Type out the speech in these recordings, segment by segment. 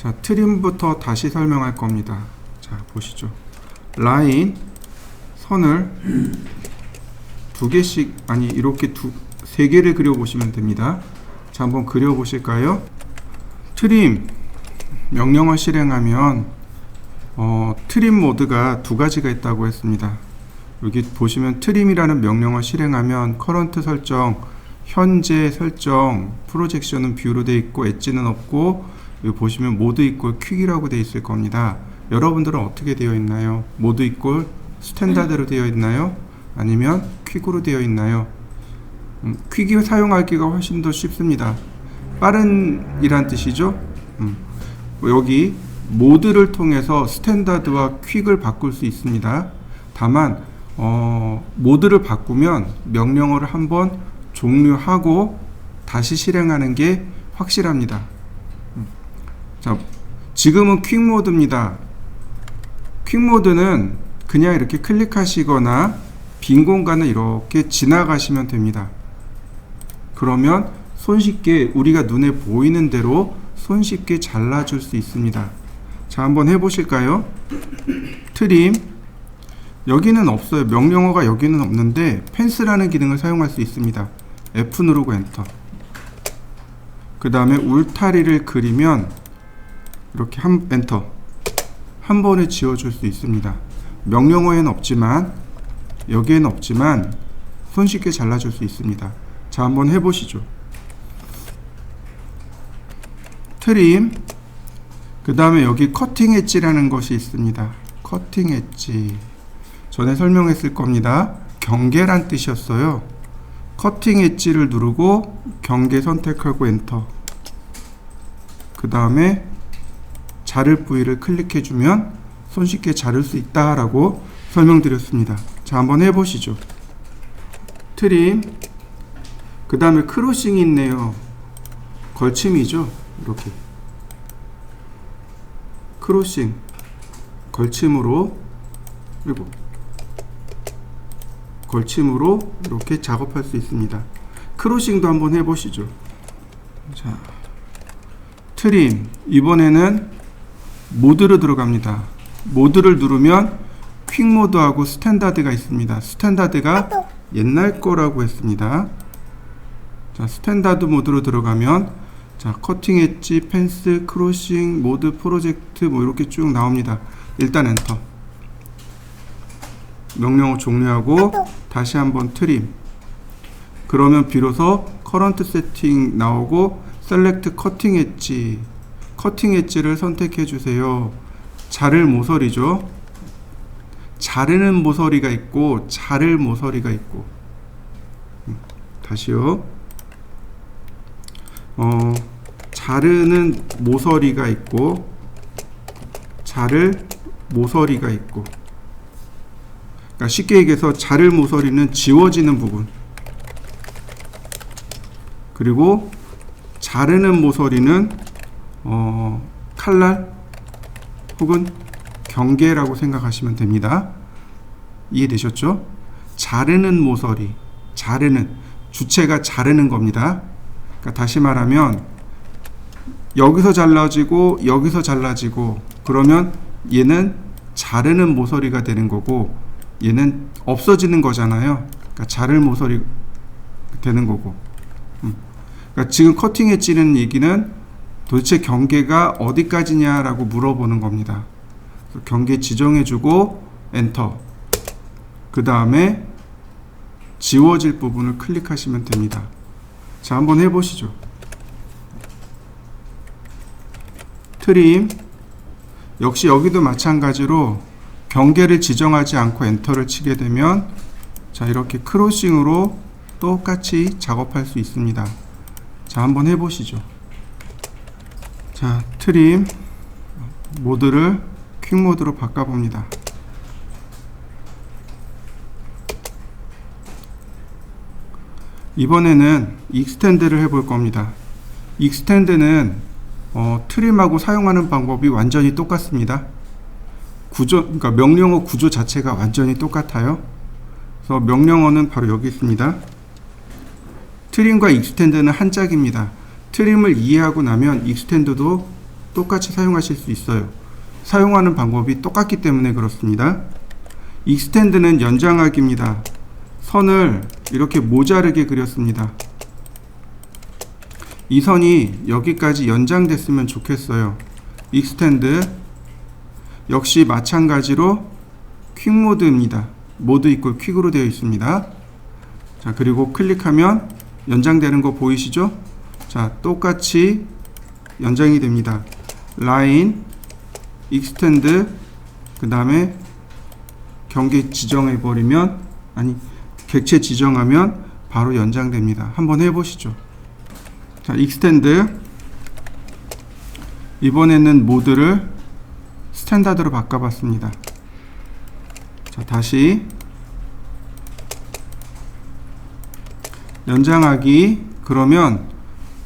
자, 트림부터 다시 설명할 겁니다. 자, 보시죠. 라인, 선을 두 개씩, 아니, 이렇게 세 개를 그려보시면 됩니다. 자, 한번 그려보실까요? 트림, 명령어 실행하면, 트림 모드가 두 가지가 있다고 했습니다. 여기 보시면 트림이라는 명령어 실행하면 커런트 설정, 현재 설정, 프로젝션은 뷰로 되어 있고 엣지는 없고, 여기 보시면 모드 이퀄 퀵이라고 되어 있을 겁니다. 여러분들은 어떻게 되어 있나요? 모드 이퀄 스탠다드로 되어 있나요? 아니면 퀵으로 되어 있나요? 퀵이 사용하기가 훨씬 더 쉽습니다. 빠른 이란 뜻이죠. 여기 모드를 통해서 스탠다드와 퀵을 바꿀 수 있습니다. 다만 모드를 바꾸면 명령어를 한번 종료하고 다시 실행하는 게 확실합니다. 자, 지금은 퀵 모드입니다. 퀵 모드는 그냥 이렇게 클릭하시거나 빈 공간을 이렇게 지나가시면 됩니다. 그러면 손쉽게 우리가 눈에 보이는 대로 손쉽게 잘라줄 수 있습니다. 자, 한번 해보실까요? 트림, 여기는 없어요. 명령어가 여기는 없는데 펜스라는 기능을 사용할 수 있습니다. F 누르고 엔터. 그 다음에 울타리를 그리면 이렇게 엔터, 한 번에 지워줄 수 있습니다. 명령어에는 없지만, 여기에는 없지만 손쉽게 잘라줄 수 있습니다. 자, 한번 해보시죠. 트림, 그 다음에 여기 커팅 엣지라는 것이 있습니다. 커팅 엣지, 전에 설명했을 겁니다. 경계란 뜻이었어요. 커팅 엣지를 누르고 경계 선택하고 엔터. 그 다음에 자를 부위를 클릭해주면 손쉽게 자를 수 있다라고 설명드렸습니다. 자, 한번 해보시죠. 트림, 그 다음에 크로싱이 있네요. 걸침이죠. 이렇게 크로싱, 걸침으로, 그리고 걸침으로 이렇게 작업할 수 있습니다. 크로싱도 한번 해보시죠. 자, 트림, 이번에는 모드로 들어갑니다. 모드를 누르면 퀵 모드하고 스탠다드가 있습니다. 스탠다드가 옛날 거라고 했습니다. 자, 스탠다드 모드로 들어가면, 자, 커팅 엣지, 펜스, 크로싱, 모드, 프로젝트 뭐 이렇게 쭉 나옵니다. 일단 엔터. 명령어 종료하고 다시 한번 트림. 그러면 비로소 커런트 세팅 나오고 셀렉트 커팅 엣지, 커팅 엣지를 선택해 주세요. 자를 모서리죠. 자르는 모서리가 있고 자를 모서리가 있고, 다시요. 자르는 모서리가 있고 자를 모서리가 있고, 그러니까 쉽게 얘기해서 자를 모서리는 지워지는 부분, 그리고 자르는 모서리는 칼날 혹은 경계라고 생각하시면 됩니다. 이해되셨죠? 자르는 모서리, 자르는, 주체가 자르는 겁니다. 그러니까 다시 말하면 여기서 잘라지고 여기서 잘라지고, 그러면 얘는 자르는 모서리가 되는 거고 얘는 없어지는 거잖아요. 그러니까 자를 모서리 되는 거고. 그러니까 지금 커팅 엣지는 얘기는 도대체 경계가 어디까지냐라고 물어보는 겁니다. 경계 지정해주고 엔터. 그 다음에 지워질 부분을 클릭하시면 됩니다. 자, 한번 해보시죠. 트림, 역시 여기도 마찬가지로 경계를 지정하지 않고 엔터를 치게 되면, 자, 이렇게 크로싱으로 똑같이 작업할 수 있습니다. 자, 한번 해보시죠. 자, 트림 모드를 퀵 모드로 바꿔봅니다. 이번에는 익스텐드를 해볼 겁니다. 익스텐드는 트림하고 사용하는 방법이 완전히 똑같습니다. 그러니까 명령어 구조 자체가 완전히 똑같아요. 그래서 명령어는 바로 여기 있습니다. 트림과 익스텐드는 한 짝입니다. 트림을 이해하고 나면 익스텐드도 똑같이 사용하실 수 있어요. 사용하는 방법이 똑같기 때문에 그렇습니다. 익스텐드는 연장하기입니다. 선을 이렇게 모자르게 그렸습니다. 이 선이 여기까지 연장됐으면 좋겠어요. 익스텐드 역시 마찬가지로 퀵 모드입니다. 모드 이퀄 퀵으로 되어 있습니다. 자, 그리고 클릭하면 연장되는 거 보이시죠? 자, 똑같이 연장이 됩니다. 라인, 익스텐드, 그 다음에 경계 지정해 버리면, 아니 객체 지정하면 바로 연장됩니다. 한번 해보시죠. 자, 익스텐드, 이번에는 모드를 스탠다드로 바꿔봤습니다. 자, 다시 연장하기. 그러면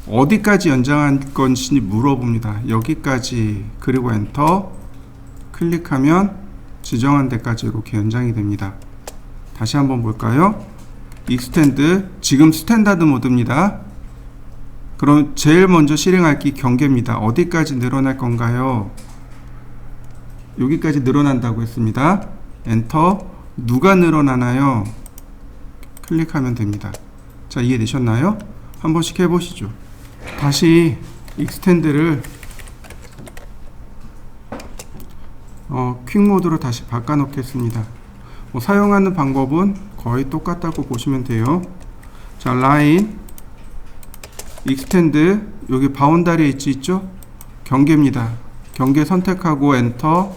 어디까지 연장할 건지 물어봅니다. 여기까지. 그리고 엔터 클릭하면 지정한 데까지 이렇게 연장이 됩니다. 다시 한번 볼까요? 익스텐드, 지금 스탠다드 모드입니다. 그럼 제일 먼저 실행할 게 경계입니다. 어디까지 늘어날 건가요? 여기까지 늘어난다고 했습니다. 엔터. 누가 늘어나나요? 클릭하면 됩니다. 자, 이해되셨나요? 한 번씩 해보시죠. 다시 익스텐드를 퀵 모드로 다시 바꿔 놓겠습니다. 사용하는 방법은 거의 똑같다고 보시면 돼요. 자, 라인, 익스텐드, 여기 바운다리 엣지 있죠? 경계입니다. 경계 선택하고 엔터,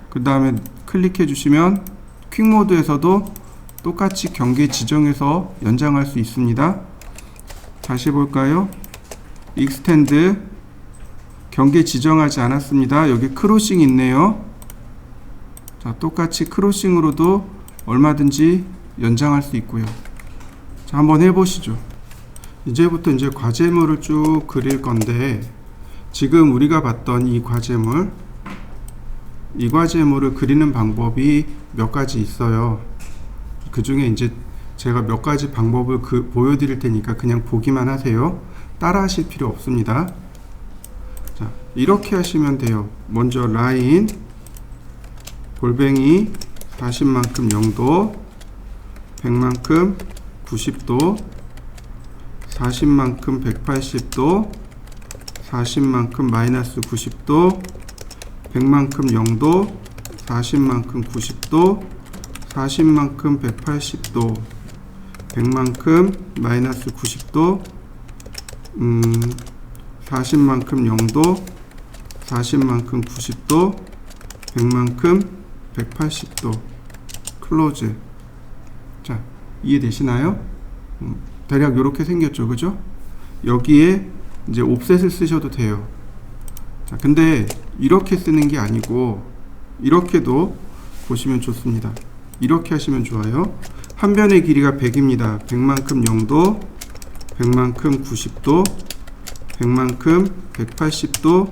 그 다음에 클릭해 주시면 퀵 모드에서도 똑같이 경계 지정해서 연장할 수 있습니다. 다시 볼까요? 익스텐드, 경계 지정하지 않았습니다. 여기 크로싱 있네요. 자, 똑같이 크로싱으로도 얼마든지 연장할 수 있고요. 자, 한번 해보시죠. 이제부터 이제 과제물을 쭉 그릴 건데, 지금 우리가 봤던 이 과제물을 그리는 방법이 몇 가지 있어요. 그 중에 이제 제가 몇 가지 방법을 보여드릴 테니까 그냥 보기만 하세요. 따라 하실 필요 없습니다. 자, 이렇게 하시면 돼요. 먼저 라인, 골뱅이 40만큼 0도, 100만큼 90도, 40만큼 180도, 40만큼 마이너스 90도, 100만큼 0도, 40만큼 90도, 40만큼 180도, 100만큼 마이너스 90도, 40만큼 0도, 40만큼 90도, 100만큼 180도. 클로즈. 자, 이해되시나요? 대략 이렇게 생겼죠, 그죠? 여기에 이제 옵셋을 쓰셔도 돼요. 자, 근데 이렇게 쓰는 게 아니고 이렇게도 보시면 좋습니다. 이렇게 하시면 좋아요. 한 변의 길이가 100입니다. 100만큼 0도, 100만큼 90도, 100만큼 180도,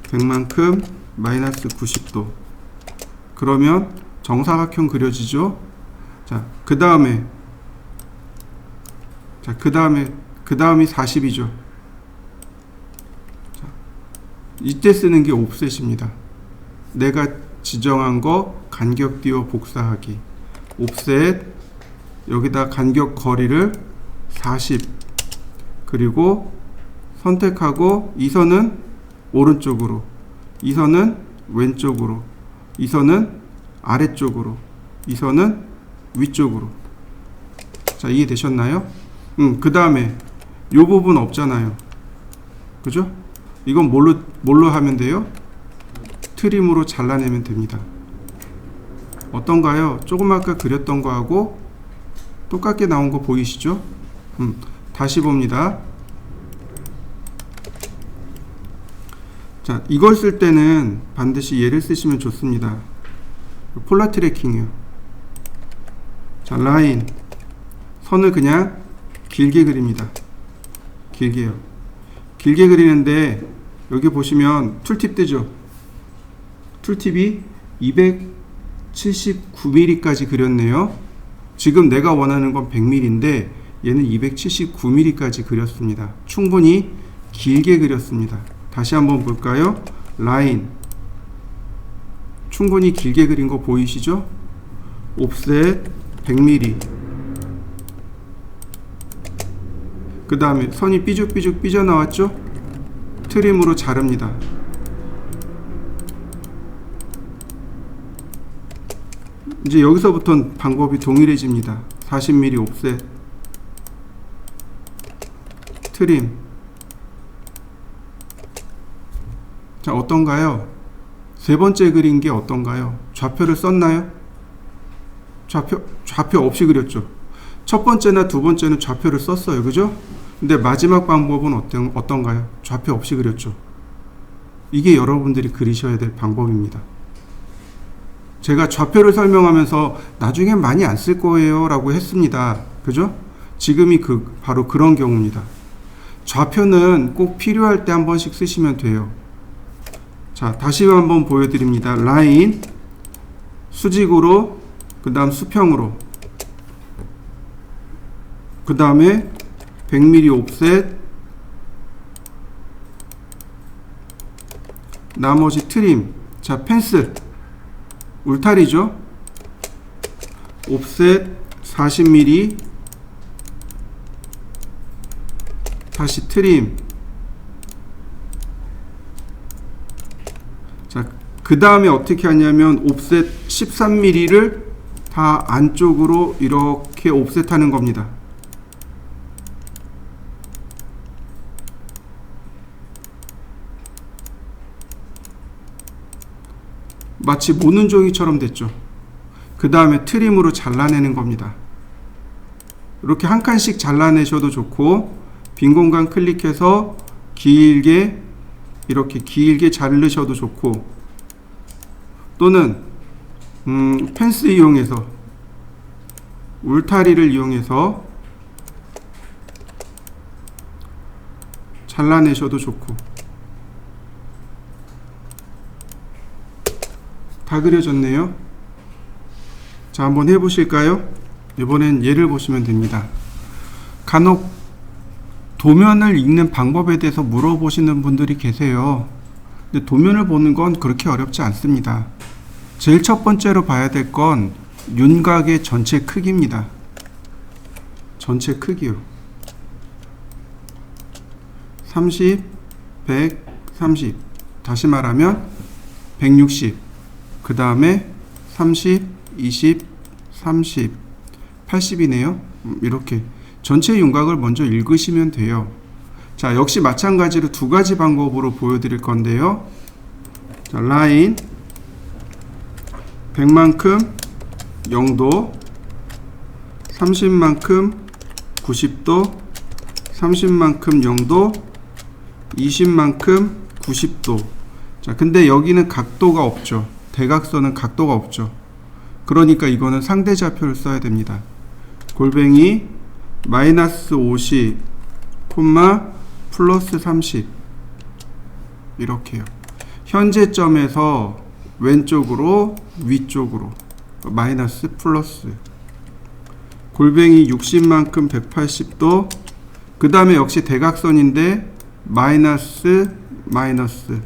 100만큼 마이너스 90도. 그러면 정사각형 그려지죠? 자, 그 다음이 40이죠. 자, 이때 쓰는 게 옵셋입니다. 내가 지정한 거 간격 띄워 복사하기. 옵셋, 여기다 간격 거리를 40, 그리고 선택하고 이 선은 오른쪽으로, 이 선은 왼쪽으로, 이 선은 아래쪽으로, 이 선은 위쪽으로. 자, 이해되셨나요? 그 다음에 요 부분 없잖아요. 그죠? 이건 뭘로 하면 돼요? 트림으로 잘라내면 됩니다. 어떤가요? 조금 아까 그렸던 거하고 똑같게 나온 거 보이시죠? 다시 봅니다. 자, 이걸 쓸 때는 반드시 얘를 쓰시면 좋습니다. 폴라 트래킹이요. 자, 라인, 선을 그냥 길게 그립니다. 길게요. 길게 그리는데 여기 보시면 툴팁 뜨죠? 툴팁이 279mm까지 그렸네요. 지금 내가 원하는 건 100mm인데 얘는 279mm까지 그렸습니다. 충분히 길게 그렸습니다. 다시 한번 볼까요? 라인 충분히 길게 그린 거 보이시죠? 옵셋 100mm. 그 다음에 선이 삐죽삐죽 삐져나왔죠? 트림으로 자릅니다. 이제 여기서부터는 방법이 동일해집니다. 40mm 옵셋 트림. 자, 어떤가요? 세 번째 그린 게 어떤가요? 좌표를 썼나요? 좌표 없이 그렸죠. 첫 번째나 두 번째는 좌표를 썼어요. 그죠? 근데 마지막 방법은 어떤가요? 좌표 없이 그렸죠. 이게 여러분들이 그리셔야 될 방법입니다. 제가 좌표를 설명하면서 나중엔 많이 안 쓸 거예요 라고 했습니다. 그죠? 지금이 바로 그런 경우입니다. 좌표는 꼭 필요할 때 한 번씩 쓰시면 돼요. 자, 다시 한번 보여드립니다. 라인 수직으로, 그 다음 수평으로, 그 다음에 100mm 옵셋, 나머지 트림. 자, 펜슬 울타리죠. 옵셋 40mm, 다시 트림. 자, 그 다음에 어떻게 하냐면 옵셋 13mm를 다 안쪽으로 이렇게 옵셋하는 겁니다. 마치 모는 종이처럼 됐죠. 그 다음에 트림으로 잘라내는 겁니다. 이렇게 한 칸씩 잘라내셔도 좋고, 빈 공간 클릭해서 길게 이렇게 길게 자르셔도 좋고, 또는 펜스 이용해서, 울타리를 이용해서 잘라내셔도 좋고. 다 그려졌네요. 자, 한번 해보실까요? 이번엔 예를 보시면 됩니다. 간혹 도면을 읽는 방법에 대해서 물어보시는 분들이 계세요. 근데 도면을 보는 건 그렇게 어렵지 않습니다. 제일 첫 번째로 봐야 될 건 윤곽의 전체 크기입니다. 전체 크기요. 30, 100, 30. 다시 말하면 160. 그 다음에 30, 20, 30, 80이네요. 이렇게 전체 윤곽을 먼저 읽으시면 돼요. 자, 역시 마찬가지로 두 가지 방법으로 보여드릴 건데요. 자, 라인 100만큼 0도, 30만큼 90도, 30만큼 0도, 20만큼 90도. 자, 근데 여기는 각도가 없죠. 대각선은 각도가 없죠. 그러니까 이거는 상대좌표를 써야 됩니다. 골뱅이 마이너스 50, 플러스 30 이렇게요. 현재점에서 왼쪽으로 위쪽으로 마이너스 플러스, 골뱅이 60만큼 180도, 그 다음에 역시 대각선인데 마이너스 마이너스,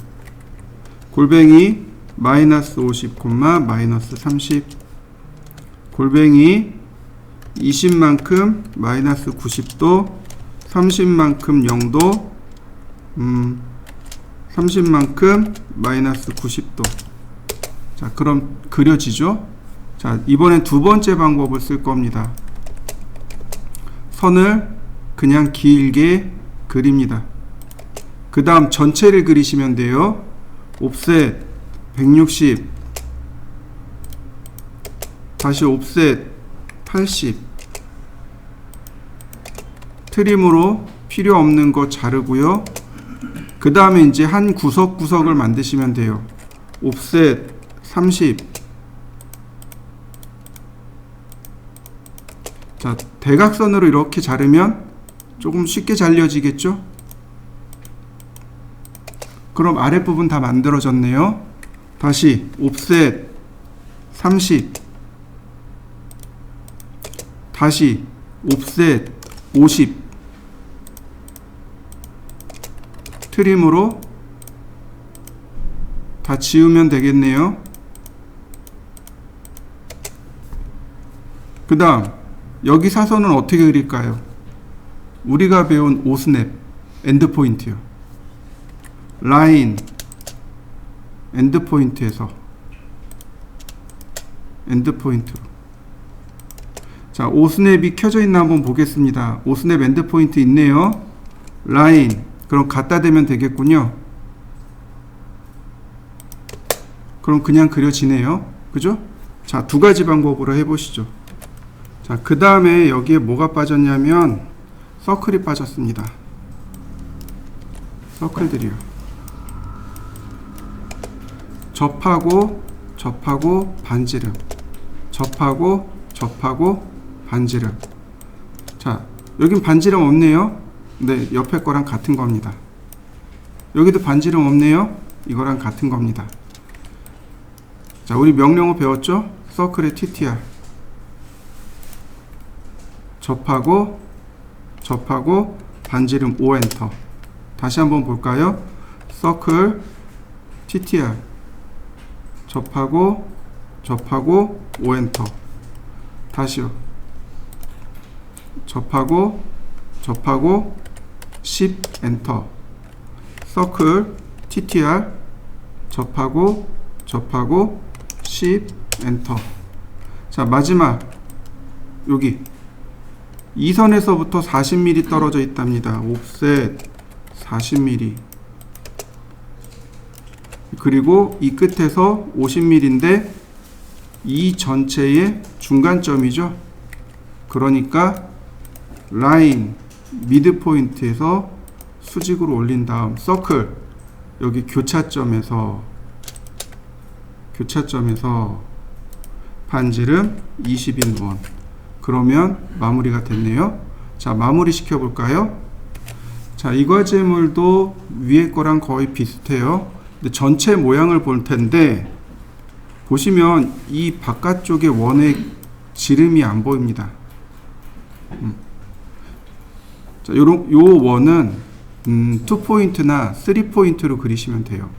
골뱅이 마이너스 50, 마이너스 30, 골뱅이 20만큼 마이너스 90도, 30만큼 0도, 30만큼 마이너스 90도. 자, 그럼 그려지죠? 자, 이번엔 두 번째 방법을 쓸 겁니다. 선을 그냥 길게 그립니다. 그 다음 전체를 그리시면 돼요. 옵셋 160, 다시 옵셋 80, 트림으로 필요 없는 거 자르고요. 그 다음에 이제 한 구석구석을 만드시면 돼요. 옵셋 30. 자, 대각선으로 이렇게 자르면 조금 쉽게 잘려지겠죠? 그럼 아랫부분 다 만들어졌네요. 다시 옵셋 30, 다시 옵셋 50, 트림으로 다 지우면 되겠네요. 그 다음 여기 사선은 어떻게 그릴까요? 우리가 배운 오스냅 엔드포인트요. 라인 엔드포인트에서 엔드포인트로. 자, 오스냅이 켜져 있나 한번 보겠습니다. 오스냅 엔드포인트 있네요. 라인, 그럼 갖다 대면 되겠군요. 그럼 그냥 그려지네요. 그죠? 자, 두 가지 방법으로 해보시죠. 자, 그 다음에 여기에 뭐가 빠졌냐면 서클이 빠졌습니다. 서클들이요. 접하고 반지름, 접하고 반지름. 자, 여긴 반지름 없네요. 네, 옆에 거랑 같은 겁니다. 여기도 반지름 없네요. 이거랑 같은 겁니다. 자, 우리 명령어 배웠죠? 서클의 TTR. 접하고 반지름 O 엔터. 다시 한번 볼까요? 서클 TTR. 접하고 O 엔터. 다시요. 접하고 10 엔터. 서클 TTR. 접하고 10 엔터. 자, 마지막 여기 이 선에서부터 40mm 떨어져 있답니다. 옵셋 40mm. 그리고 이 끝에서 50mm인데 이 전체의 중간점이죠. 그러니까 라인 미드 포인트에서 수직으로 올린 다음 서클 여기 교차점에서 반지름 20인 원. 그러면 마무리가 됐네요. 자, 마무리 시켜 볼까요? 자, 이 과제물도 위에 거랑 거의 비슷해요. 근데 전체 모양을 볼 텐데 보시면 이 바깥쪽에 원의 지름이 안 보입니다. 자, 요 원은 2포인트나 3포인트로 그리시면 돼요.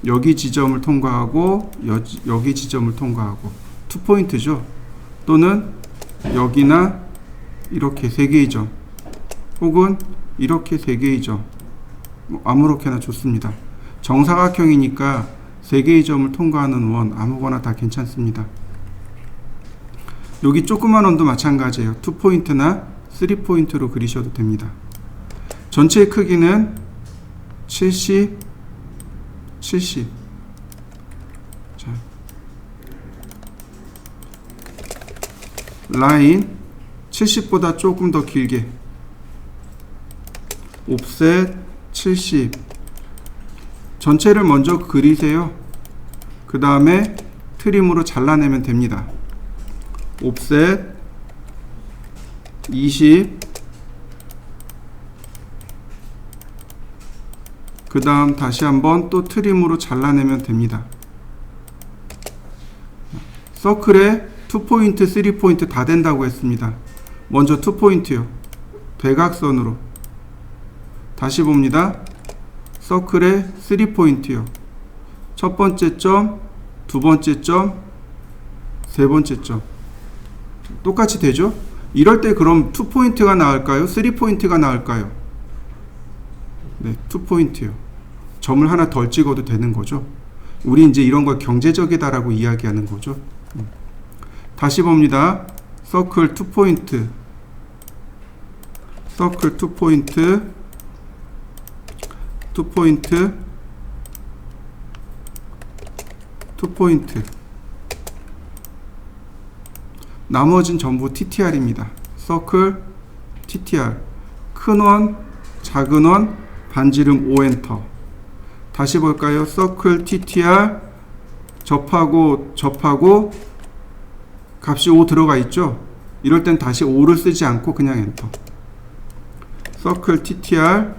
여기 지점을 통과하고 여기 지점을 통과하고 2포인트죠. 또는 여기나 이렇게 3개의 점, 혹은 이렇게 3개의 점, 아무렇게나 좋습니다. 정사각형이니까 3개의 점을 통과하는 원 아무거나 다 괜찮습니다. 여기 조그만 원도 마찬가지예요. 2포인트나 3포인트로 그리셔도 됩니다. 전체 크기는 70. 자, 라인 70보다 조금 더 길게, 옵셋 70. 전체를 먼저 그리세요. 그 다음에 트림으로 잘라내면 됩니다. 옵셋 20. 그 다음 다시 한번 또 트림으로 잘라내면 됩니다. 서클에 2포인트, 3포인트 다 된다고 했습니다. 먼저 2포인트요. 대각선으로. 다시 봅니다. 서클에 3포인트요. 첫 번째 점, 두 번째 점, 세 번째 점. 똑같이 되죠? 이럴 때 그럼 2포인트가 나을까요? 3포인트가 나을까요? 네, 2포인트요. 점을 하나 덜 찍어도 되는 거죠. 우리 이제 이런 걸 경제적이다라고 이야기하는 거죠. 다시 봅니다. 서클 2포인트, 서클 2포인트, 2포인트, 2포인트. 나머진 전부 TTR입니다. 서클 TTR. 큰 원, 작은 원, 반지름 O 엔터. 다시 볼까요? 서클 TTR. 접하고 값이 5 들어가 있죠? 이럴 땐 다시 5를 쓰지 않고 그냥 엔터. 서클 TTR.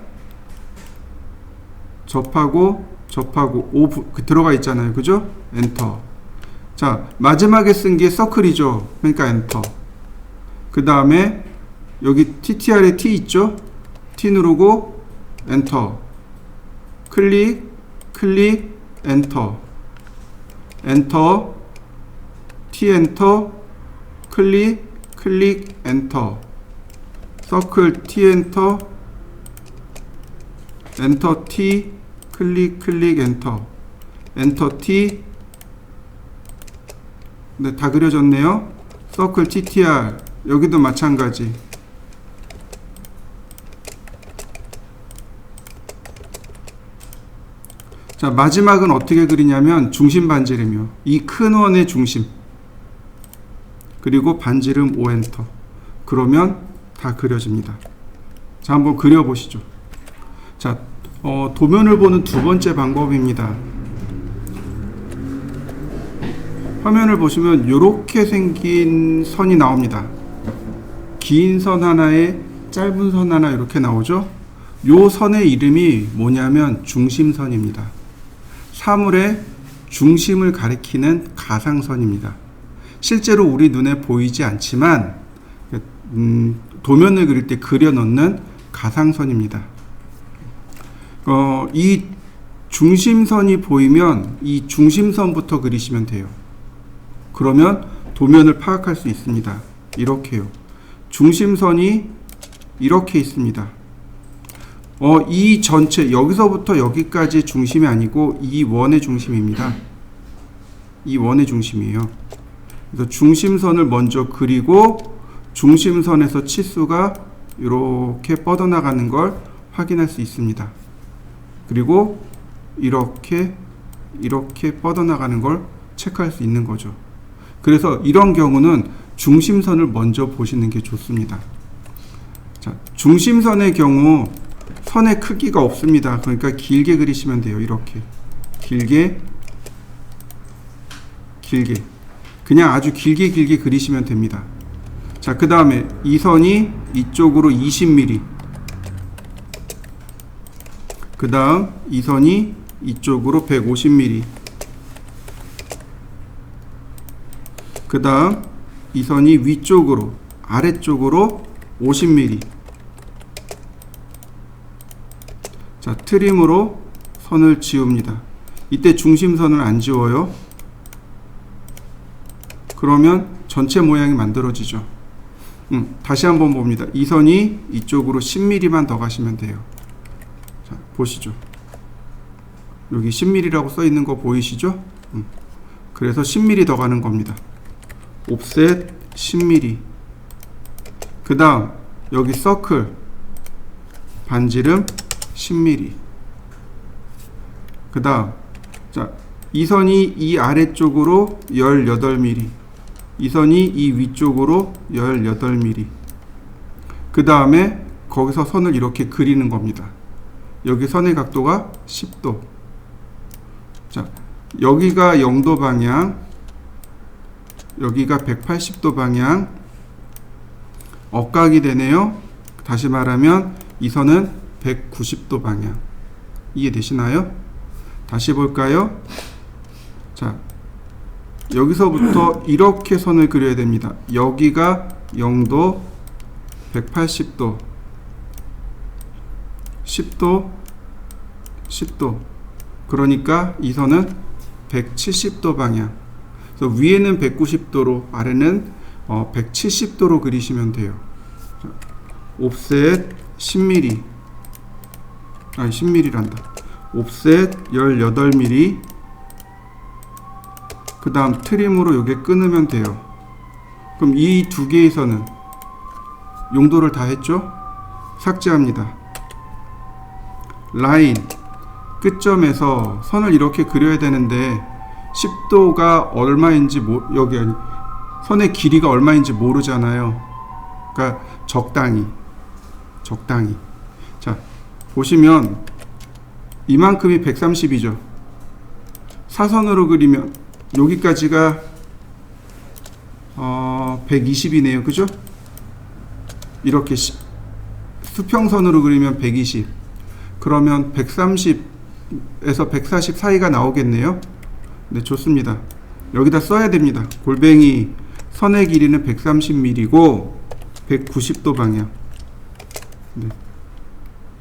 접하고 5 들어가 있잖아요. 그죠? 엔터. 자, 마지막에 쓴 게 서클이죠. 그러니까 엔터. 그 다음에 여기 TTR에 T 있죠? T 누르고 엔터. 클릭, 엔터, 엔터, T 엔터, 클릭, 클릭, 엔터, 서클 T 엔터, 엔터 T, 클릭, 클릭, 엔터, 엔터 T. 네, 다 그려졌네요. 서클 TTR, 여기도 마찬가지. 자, 마지막은 어떻게 그리냐면 중심 반지름이요. 이 큰 원의 중심. 그리고 반지름 5엔터. 그러면 다 그려집니다. 자, 한번 그려보시죠. 자, 도면을 보는 두 번째 방법입니다. 화면을 보시면 이렇게 생긴 선이 나옵니다. 긴 선 하나에 짧은 선 하나 이렇게 나오죠. 요 선의 이름이 뭐냐면 중심선입니다. 사물의 중심을 가리키는 가상선입니다. 실제로 우리 눈에 보이지 않지만 도면을 그릴 때 그려놓는 가상선입니다. 이 중심선이 보이면 이 중심선부터 그리시면 돼요. 그러면 도면을 파악할 수 있습니다. 이렇게요. 중심선이 이렇게 있습니다. 이 전체 여기서부터 여기까지 중심이 아니고 이 원의 중심입니다. 이 원의 중심이에요. 그래서 중심선을 먼저 그리고 중심선에서 치수가 이렇게 뻗어나가는 걸 확인할 수 있습니다. 그리고 이렇게 뻗어나가는 걸 체크할 수 있는 거죠. 그래서 이런 경우는 중심선을 먼저 보시는 게 좋습니다. 자, 중심선의 경우 선의 크기가 없습니다. 그러니까 길게 그리시면 돼요. 이렇게 길게 그냥 아주 길게 그리시면 됩니다. 자, 그 다음에 이 선이 이쪽으로 20mm, 그 다음 이 선이 이쪽으로 150mm, 그 다음 이 선이 위쪽으로 아래쪽으로 50mm. 자, 트림으로 선을 지웁니다. 이때 중심선을 안 지워요. 그러면 전체 모양이 만들어지죠. 다시 한번 봅니다. 이 선이 이쪽으로 10mm만 더 가시면 돼요. 자, 보시죠. 여기 10mm라고 써 있는 거 보이시죠? 그래서 10mm 더 가는 겁니다. 옵셋 10mm. 그 다음 여기 서클 반지름 10mm. 그 다음 자, 이 선이 이 아래쪽으로 18mm, 이 선이 이 위쪽으로 18mm. 그 다음에 거기서 선을 이렇게 그리는 겁니다. 여기 선의 각도가 10도. 자, 여기가 0도 방향, 여기가 180도 방향, 억각이 되네요. 다시 말하면 이 선은 190도 방향. 이해되시나요? 다시 볼까요? 자, 여기서부터 이렇게 선을 그려야 됩니다. 여기가 0도, 180도, 10도, 10도. 그러니까 이 선은 170도 방향. 그래서 위에는 190도로, 아래는 170도로 그리시면 돼요. 자, 옵셋 10mm. 아니 10mm란다. 옵셋 18mm. 그 다음 트림으로 요게 끊으면 돼요. 그럼 이 두 개의 선은 용도를 다 했죠? 삭제합니다. 라인 끝점에서 선을 이렇게 그려야 되는데 10도가 얼마인지 여기 아니 선의 길이가 얼마인지 모르잖아요. 그러니까 적당히. 자, 보시면 이만큼이 130이죠. 사선으로 그리면 여기까지가 120이네요. 그죠? 이렇게 수평선으로 그리면 120. 그러면 130에서 140 사이가 나오겠네요. 네, 좋습니다. 여기다 써야 됩니다. 골뱅이 선의 길이는 130mm고 190도 방향. 네.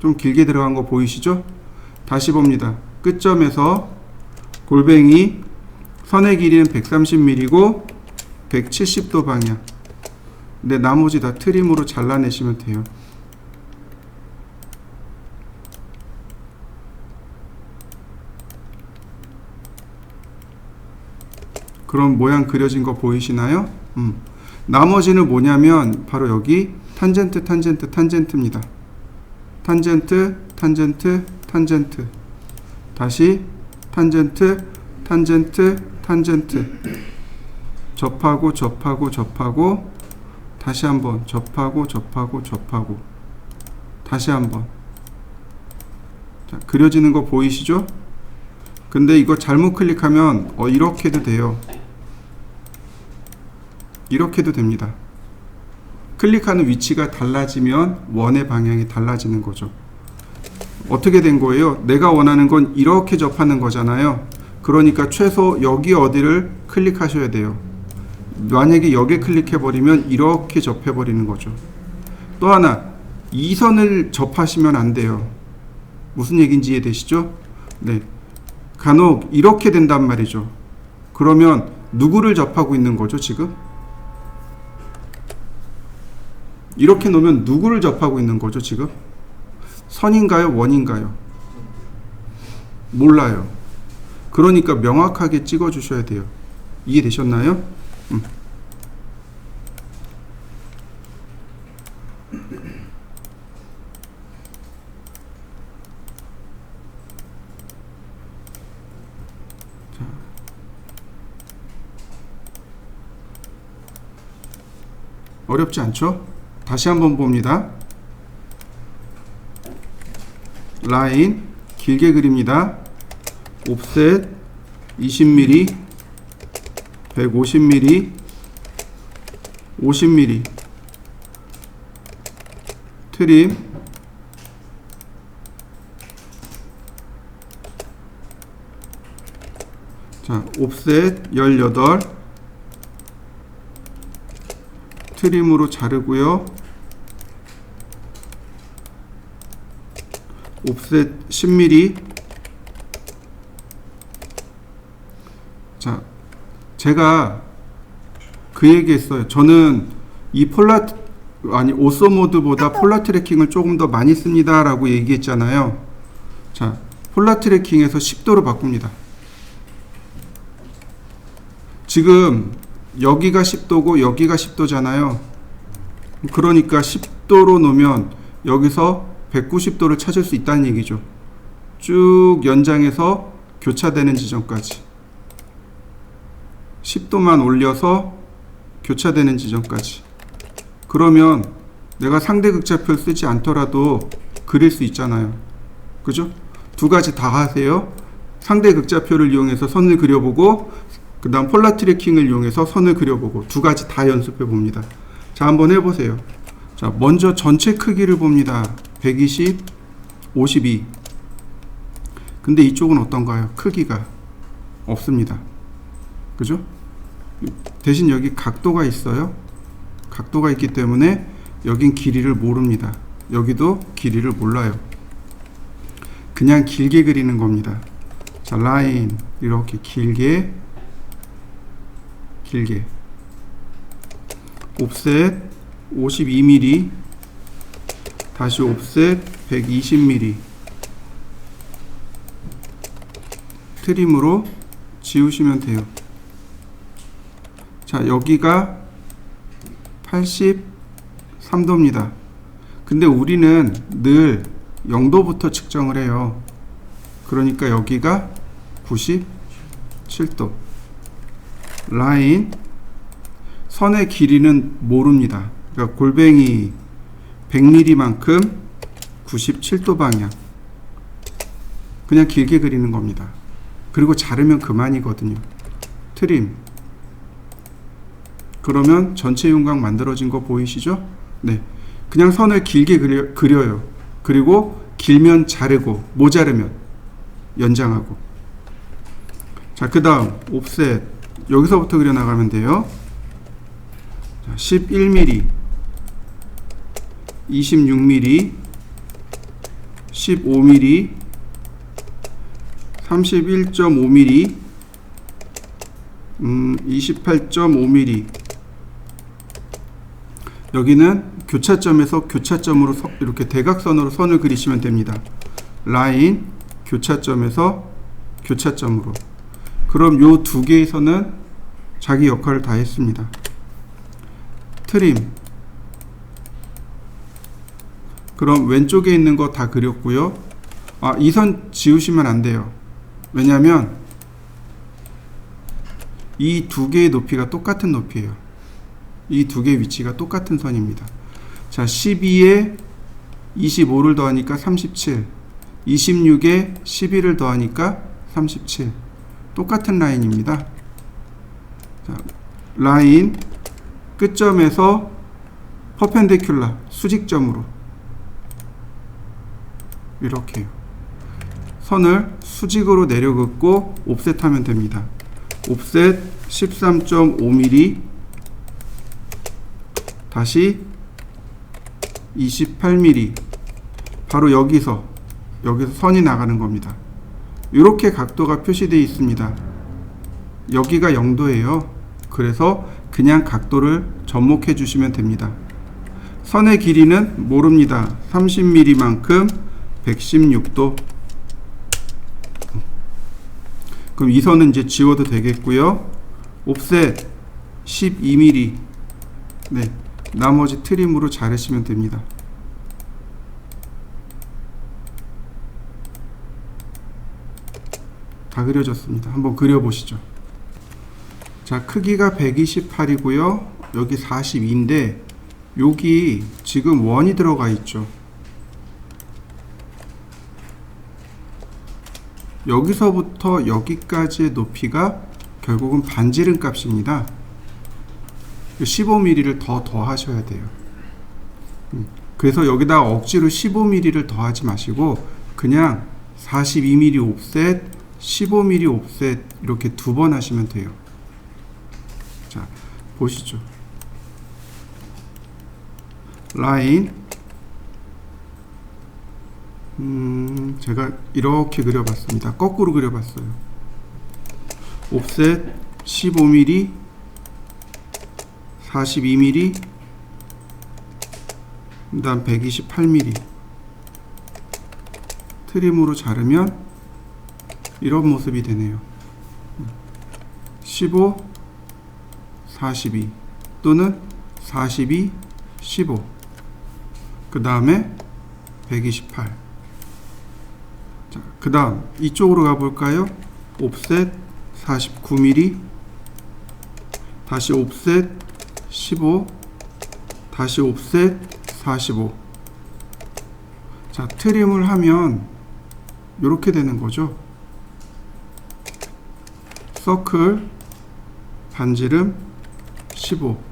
좀 길게 들어간 거 보이시죠? 다시 봅니다. 끝점에서 골뱅이 선의 길이는 130mm고 170도 방향. 근데 나머지 다 트림으로 잘라내시면 돼요. 그럼 모양 그려진 거 보이시나요? 나머지는 뭐냐면 바로 여기 탄젠트, 탄젠트, 탄젠트입니다. 탄젠트, 탄젠트, 탄젠트. 다시 탄젠트, 탄젠트, 탄젠트. 접하고 접하고 접하고 다시 한번 접하고 접하고 접하고 다시 한번. 자, 그려지는 거 보이시죠? 근데 이거 잘못 클릭하면 이렇게 해도 돼요. 이렇게 해도 됩니다. 클릭하는 위치가 달라지면 원의 방향이 달라지는 거죠. 어떻게 된 거예요? 내가 원하는 건 이렇게 접하는 거잖아요. 그러니까 최소 여기 어디를 클릭하셔야 돼요. 만약에 여기에 클릭해 버리면 이렇게 접해 버리는 거죠. 또 하나, 이 선을 접하시면 안 돼요. 무슨 얘기인지 이해되시죠? 네. 간혹 이렇게 된단 말이죠. 그러면 누구를 접하고 있는 거죠, 지금? 이렇게 놓으면 누구를 접하고 있는 거죠, 지금? 선인가요, 원인가요? 몰라요. 그러니까 명확하게 찍어 주셔야 돼요. 이해되셨나요? 어렵지 않죠? 다시 한번 봅니다. 라인 길게 그립니다. 옵셋 20mm, 150mm, 50mm, 트림, 자, 옵셋 18, 트림으로 자르고요. 옵셋 10mm. 자, 제가 그 얘기 했어요. 저는 이 오소 모드보다 폴라 트래킹을 조금 더 많이 씁니다 라고 얘기했잖아요. 자, 폴라 트래킹에서 10도로 바꿉니다. 지금 여기가 10도고 여기가 10도잖아요. 그러니까 10도로 놓으면 여기서 190도를 찾을 수 있다는 얘기죠. 쭉 연장해서 교차되는 지점까지 10도만 올려서 교차되는 지점까지. 그러면 내가 상대 극좌표를 쓰지 않더라도 그릴 수 있잖아요. 그죠? 두 가지 다 하세요. 상대 극좌표를 이용해서 선을 그려보고 그 다음 폴라 트래킹을 이용해서 선을 그려보고 두 가지 다 연습해 봅니다. 자, 한번 해보세요. 자, 먼저 전체 크기를 봅니다. 120, 52. 근데 이쪽은 어떤가요? 크기가 없습니다. 그죠? 대신 여기 각도가 있어요. 각도가 있기 때문에 여긴 길이를 모릅니다. 여기도 길이를 몰라요. 그냥 길게 그리는 겁니다. 자, 라인 이렇게 길게 옵셋 52mm, 다시 옵셋 120mm, 트림으로 지우시면 돼요. 자, 여기가 83도입니다. 근데 우리는 늘 0도부터 측정을 해요. 그러니까 여기가 97도. 라인 선의 길이는 모릅니다. 그러니까 골뱅이 100mm만큼 97도 방향. 그냥 길게 그리는 겁니다. 그리고 자르면 그만이거든요. 트림. 그러면 전체 윤곽 만들어진 거 보이시죠? 네. 그냥 선을 길게 그려요. 그리고 길면 자르고 모자르면 연장하고. 자, 그 다음 옵셋 여기서부터 그려나가면 돼요. 자, 11mm, 26mm, 15mm, 31.5mm, 28.5mm. 여기는 교차점에서 교차점으로 이렇게 대각선으로 선을 그리시면 됩니다. 라인, 교차점에서 교차점으로. 그럼 요 두 개의 선은 자기 역할을 다 했습니다. 트림. 그럼 왼쪽에 있는 거 다 그렸고요. 이 선 지우시면 안 돼요. 왜냐하면 이 두 개의 높이가 똑같은 높이에요. 이 두 개의 위치가 똑같은 선입니다. 자, 12에 25를 더하니까 37, 26에 11을 더하니까 37. 똑같은 라인입니다. 자, 라인 끝점에서 퍼펜디큘러 수직점으로 이렇게요. 선을 수직으로 내려 긋고 옵셋하면 됩니다. 옵셋 13.5mm, 다시 28mm. 바로 여기서 선이 나가는 겁니다. 이렇게 각도가 표시되어 있습니다. 여기가 0도예요. 그래서 그냥 각도를 접목해 주시면 됩니다. 선의 길이는 모릅니다. 30mm만큼 116도. 그럼 이 선은 이제 지워도 되겠고요. 옵셋 12mm. 네, 나머지 트림으로 자르시면 됩니다. 다 그려졌습니다. 한번 그려보시죠. 자, 크기가 128이고요. 여기 42인데 여기 지금 원이 들어가 있죠. 여기서부터 여기까지의 높이가 결국은 반지름 값입니다. 15mm를 더 더하셔야 돼요. 그래서 여기다 억지로 15mm를 더하지 마시고 그냥 42mm 옵셋, 15mm 옵셋 이렇게 두 번 하시면 돼요. 자, 보시죠. 라인, 제가 이렇게 그려봤습니다. 거꾸로 그려봤어요. 옵셋 15mm, 42mm, 그 다음 128mm. 트림으로 자르면 이런 모습이 되네요. 15, 42 또는 42, 15. 그 다음에 128. 자, 그 다음 이쪽으로 가볼까요? 옵셋 49mm, 다시 옵셋 15, 다시 옵셋 45. 자, 트림을 하면 이렇게 되는 거죠. 서클 반지름 15.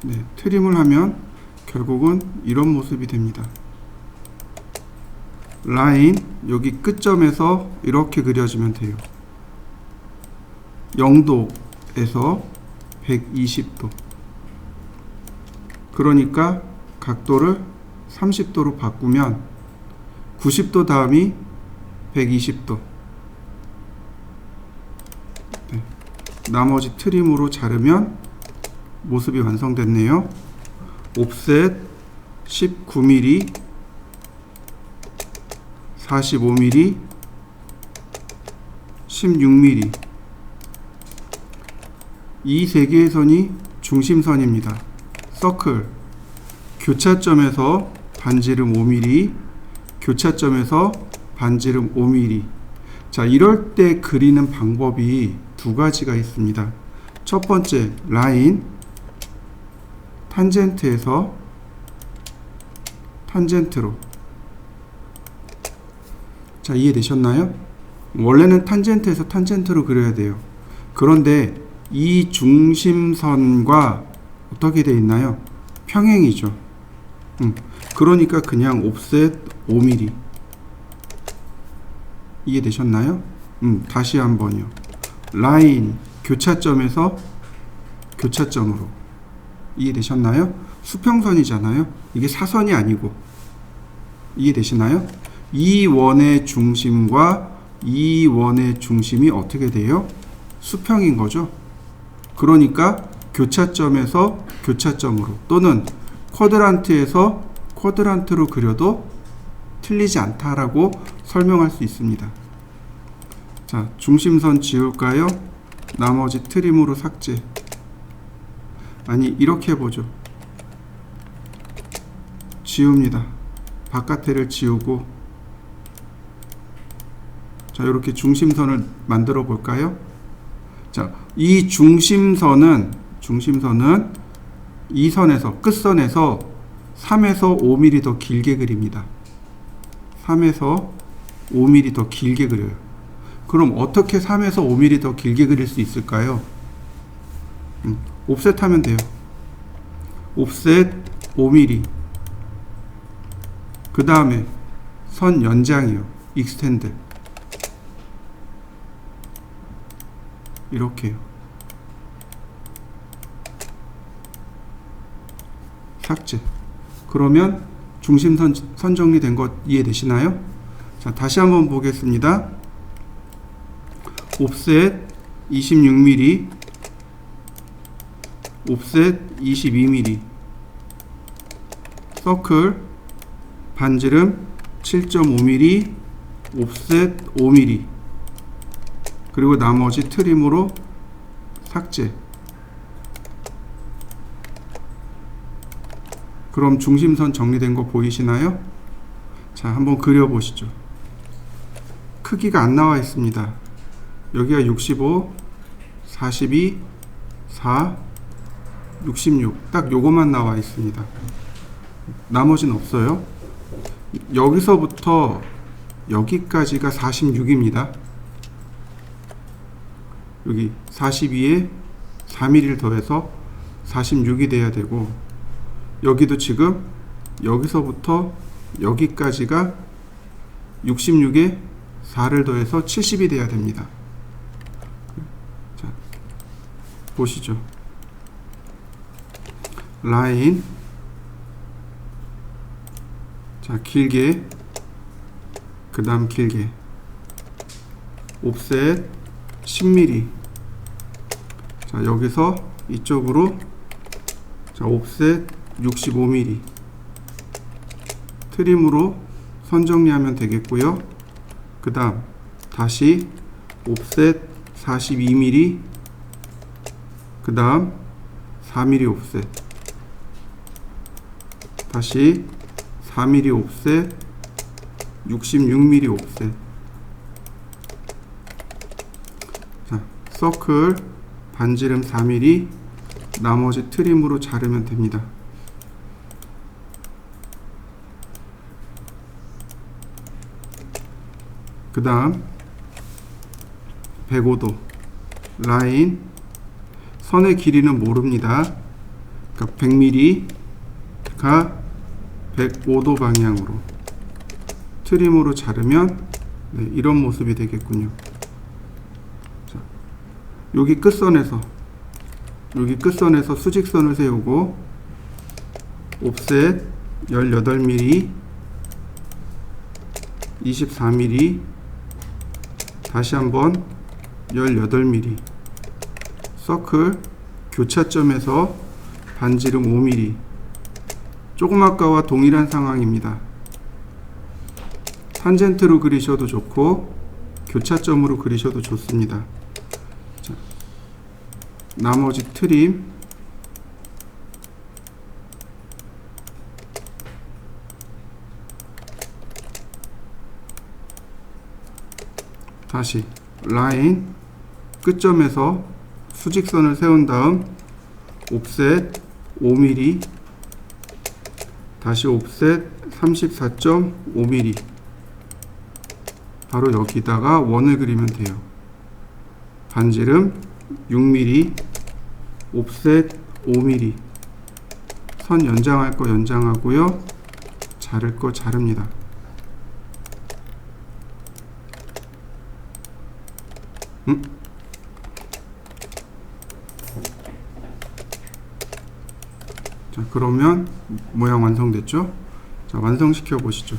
네, 트림을 하면 결국은 이런 모습이 됩니다. 라인 여기 끝점에서 이렇게 그려지면 돼요. 0도에서 120도. 그러니까 각도를 30도로 바꾸면 90도 다음이 120도. 네. 나머지 트림으로 자르면 모습이 완성됐네요. 옵셋 19mm, 45mm, 16mm. 이 세 개의 선이 중심선입니다. 서클 교차점에서 반지름 5mm, 교차점에서 반지름 5mm. 자, 이럴 때 그리는 방법이 두 가지가 있습니다. 첫 번째, 라인 탄젠트에서 탄젠트로. 자, 이해되셨나요? 원래는 탄젠트에서 탄젠트로 그려야 돼요. 그런데 이 중심선과 어떻게 되어 있나요? 평행이죠. 그러니까 그냥 옵셋 5mm. 이해되셨나요? 다시 한번요. 라인 교차점에서 교차점으로. 이해되셨나요? 수평선이잖아요. 이게 사선이 아니고. 이해되시나요? 이 원의 중심과 이 원의 중심이 어떻게 돼요? 수평인 거죠. 그러니까 교차점에서 교차점으로 또는 쿼드란트에서 쿼드란트로 그려도 틀리지 않다라고 설명할 수 있습니다. 자, 중심선 지울까요? 나머지 트림으로 삭제. 아니, 이렇게 해보죠. 지웁니다. 바깥에를 지우고, 자, 이렇게 중심선을 만들어 볼까요? 자, 이 중심선은 이 선에서, 끝선에서 3에서 5mm 더 길게 그립니다. 3에서 5mm 더 길게 그려요. 그럼 어떻게 3에서 5mm 더 길게 그릴 수 있을까요? 옵셋 하면 돼요. 옵셋 5mm. 그 다음에 선 연장이요. 익스텐드. 이렇게요. 삭제. 그러면 중심선 선 정리된 것 이해되시나요? 자, 다시 한번 보겠습니다. 옵셋 26mm, 옵셋 22mm, 서클 반지름 7.5mm, 옵셋 5mm, 그리고 나머지 트림으로 삭제. 그럼 중심선 정리된 거 보이시나요? 자, 한번 그려보시죠. 크기가 안 나와 있습니다. 여기가 65, 42, 4, 66. 딱 요것만 나와 있습니다. 나머지는 없어요. 여기서부터 여기까지가 46입니다. 여기 42에 4mm를 더해서 46이 돼야 되고, 여기도 지금 여기서부터 여기까지가 66에 4를 더해서 70이 돼야 됩니다. 자, 보시죠. 라인, 자, 길게, 그 다음 길게, 옵셋 10mm. 자, 여기서 이쪽으로, 자, 옵셋 65mm. 트림으로 선 정리하면 되겠고요. 그 다음 다시 옵셋 42mm, 그 다음 4mm 옵셋, 다시 4mm 옵셋, 66mm 옵셋. 자, 서클 반지름 4mm, 나머지 트림으로 자르면 됩니다. 그 다음 105도 라인, 선의 길이는 모릅니다. 그러니까 100mm가 105도 방향으로 트림으로 자르면, 네, 이런 모습이 되겠군요. 자, 여기 끝선에서 수직선을 세우고 옵셋 18mm, 24mm, 다시 한번 18mm, 서클 교차점에서 반지름 5mm. 조금 아까와 동일한 상황입니다. 탄젠트로 그리셔도 좋고 교차점으로 그리셔도 좋습니다. 자, 나머지 트림, 다시 라인 끝점에서 수직선을 세운 다음 옵셋 5mm, 다시 옵셋 34.5mm. 바로 여기다가 원을 그리면 돼요. 반지름 6mm, 옵셋 5mm. 선 연장할 거 연장하고요, 자를 거 자릅니다. 자, 그러면 모양 완성됐죠? 자, 완성시켜 보시죠.